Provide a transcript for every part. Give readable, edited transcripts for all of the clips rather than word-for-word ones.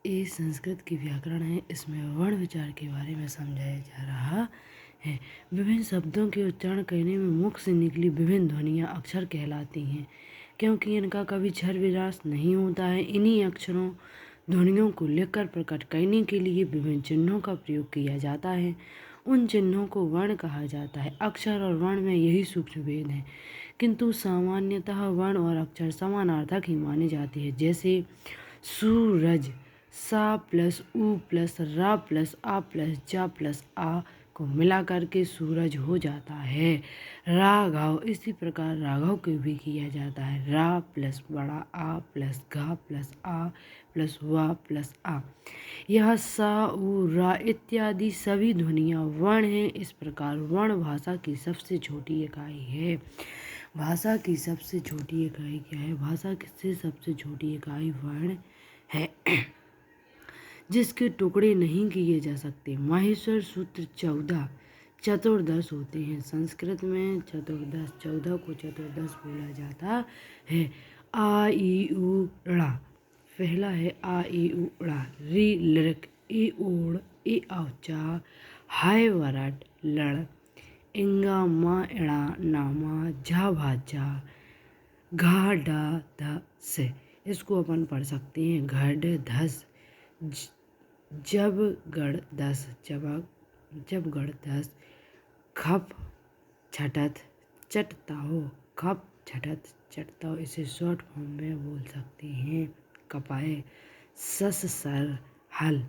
ये संस्कृत की व्याकरण है। इसमें वर्ण विचार के बारे में समझाया जा रहा है। विभिन्न शब्दों के उच्चारण करने में मुख से निकली विभिन्न ध्वनियाँ अक्षर कहलाती हैं, क्योंकि इनका कभी छर विरास नहीं होता है। इन्हीं अक्षरों ध्वनियों को लिखकर प्रकट करने के लिए विभिन्न चिन्हों का प्रयोग किया जाता है। उन चिन्हों को वर्ण कहा जाता है। अक्षर और वर्ण में यही सूक्ष्म भेद है, किंतु सामान्यतः वर्ण और अक्षर समानार्थक ही माने जाते हैं। जैसे सूरज, सा प्लस ऊ प्लस रा प्लस आ प्लस जा प्लस आ को मिलाकर के सूरज हो जाता है। राघव, इसी प्रकार राघव को भी किया जाता है। रा प्लस बड़ा आ प्लस घा प्लस आ प्लस वा प्लस आ। यह सा ऊ रा इत्यादि सभी ध्वनियाँ वर्ण हैं। इस प्रकार वर्ण भाषा की सबसे छोटी इकाई है। भाषा की सबसे छोटी इकाई क्या है? भाषा की सबसे छोटी इकाई वर्ण है, जिसके टुकड़े नहीं किए जा सकते। माहेश्वर सूत्र 14 चतुर्दश होते हैं। संस्कृत में चतुर्दश 14 को चतुर्दश बोला जाता है। आ ई उ ड़ा, पहला है आ ई उ ड़ा। री लृक, ए ओड़, ए औचा, हाय वरट लड़, इंगा मा इड़ा नामा, झा भाजा, घा डा ध से। इसको अपन पढ़ सकते हैं। घड धस, जब गढ़ दस, जब गढ़ दस, खप छटत चटताओ, खप छटत चटताओ। इसे शॉर्ट फॉर्म में बोल सकते हैं। कपाए, सस सर हल।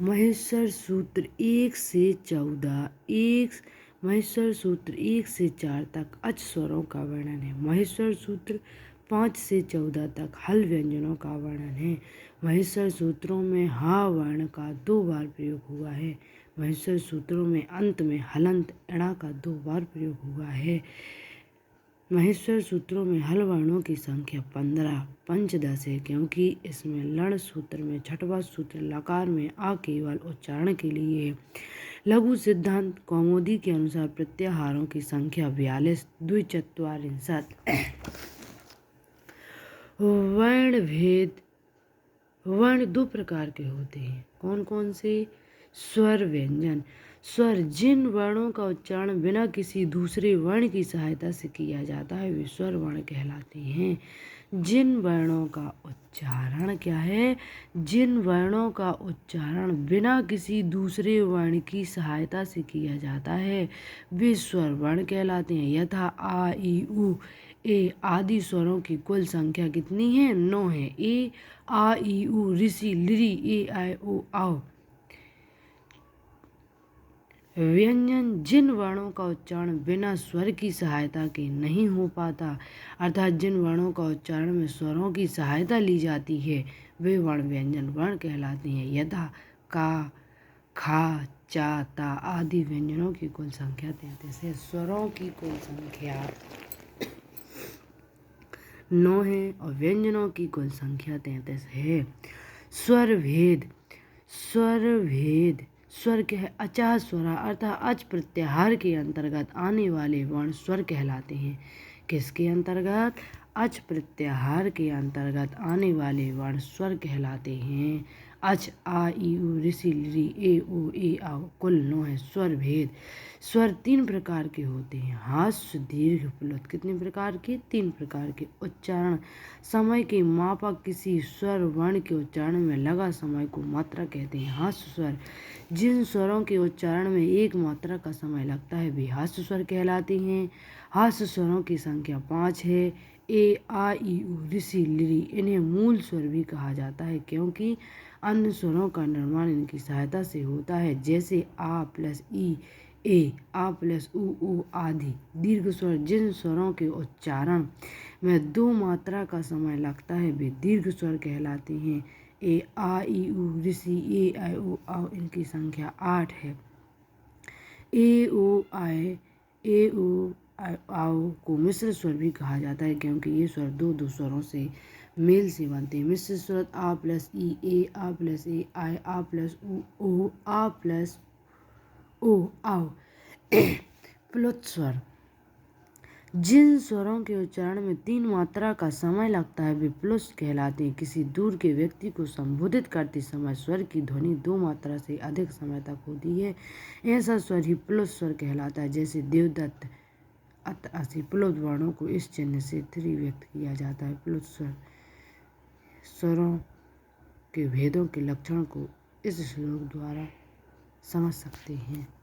महेश्वर सूत्र 1 से 14 महेश्वर सूत्र 1 से 4 तक अच स्वरों का वर्णन है। महेश्वर सूत्र 5 से 14 तक हल व्यंजनों का वर्णन है। महेश्वर सूत्रों में हा वर्ण का 2 बार प्रयोग हुआ है। महेश्वर सूत्रों में अंत में हलंत इणा का 2 बार प्रयोग हुआ है। महेश्वर सूत्रों में हल वर्णों की संख्या 15 पंचदश है, क्योंकि इसमें लण सूत्र में छठवां सूत्र लकार में आ केवल उच्चारण के लिए है। लघु सिद्धांत कौमुदी के अनुसार प्रत्याहारों की संख्या 42 द्विचत्वारिंशत्। वर्ण भेद। वर्ण 2 प्रकार के होते हैं। कौन कौन से? स्वर व्यंजन। स्वर, जिन वर्णों का उच्चारण बिना किसी दूसरे वर्ण की सहायता से किया जाता है वे स्वर वर्ण कहलाते हैं। जिन वर्णों का उच्चारण क्या है? जिन वर्णों का उच्चारण बिना किसी दूसरे वर्ण की सहायता से किया जाता है वे स्वर वर्ण कहलाते हैं। यथा आ ई उ ए आदि स्वरों की कुल संख्या कितनी है? 9 है। ए आ ई उ ऋषि लिरि ए आय ओ आओ। व्यंजन, जिन वर्णों का उच्चारण बिना स्वर की सहायता के नहीं हो पाता, अर्थात जिन वर्णों का उच्चारण में स्वरों की सहायता ली जाती है वे वर्ण व्यंजन वर्ण कहलाते हैं। यथा का, खा, चा, ता आदि व्यंजनों की कुल संख्या 33 है। स्वरों की कुल संख्या 9 है और व्यंजनों की कुल संख्या 33 है। स्वर भेद। स्वर भेद, स्वर क्या है? अचा स्वरा अर्थात अच प्रत्याहार के अंतर्गत आने वाले वर्ण स्वर कहलाते हैं। किसके अंतर्गत? अच प्रत्याहार के अंतर्गत आने वाले वर्ण स्वर कहलाते हैं। अच, आ ई उ ऋषि लिरि ए ओ ए आओ कुल 9 है। स्वर भेद। स्वर 3 प्रकार के होते हैं। हास्य, दीर्घ, प्लुत। कितने प्रकार के? 3 प्रकार के। उच्चारण समय के मापक किसी स्वर वर्ण के उच्चारण में लगा समय को मात्रा कहते हैं। हास्य स्वर, जिन स्वरों के उच्चारण में 1 मात्रा का समय लगता है वे हास्य स्वर कहलाते हैं। हास्य स्वरों की संख्या 5 है। ए आ ई उ ऋषि लिरि इन्हें मूल स्वर भी कहा जाता है, क्योंकि अन्य स्वरों का निर्माण इनकी सहायता से होता है, जैसे आ प्लस ई ए, आ प्लस उ आदि। दीर्घ स्वर, जिन स्वरों के उच्चारण में 2 मात्रा का समय लगता है वे दीर्घ स्वर कहलाते हैं। ए आ ई उ ऋषि ए आय ओ आओ इनकी संख्या 8 है। ए ओ आय ए ओ आओ को मिश्र स्वर भी कहा जाता है, क्योंकि ये स्वर 2 स्वरों से मेल से बनते हैं। मिश्र स्वर आ प्लस ई ए, आ प्लस ए आय, आ प्लस ओ आ प्लस ओ आओ। प्लुत स्वर, जिन स्वरों के उच्चारण में 3 मात्रा का समय लगता है वे प्लुस कहलाते हैं। किसी दूर के व्यक्ति को संबोधित करते समय स्वर की ध्वनि 2 मात्रा से अधिक समय तक होती है, ऐसा स्वर ही प्लुत स्वर कहलाता है। जैसे देवदत्त, अत, असी प्लुत वर्णों को इस चिन्ह से 3 व्यक्त किया जाता है। प्लुत स्वर स्वरों के भेदों के लक्षण को इस श्लोक द्वारा समझ सकते हैं।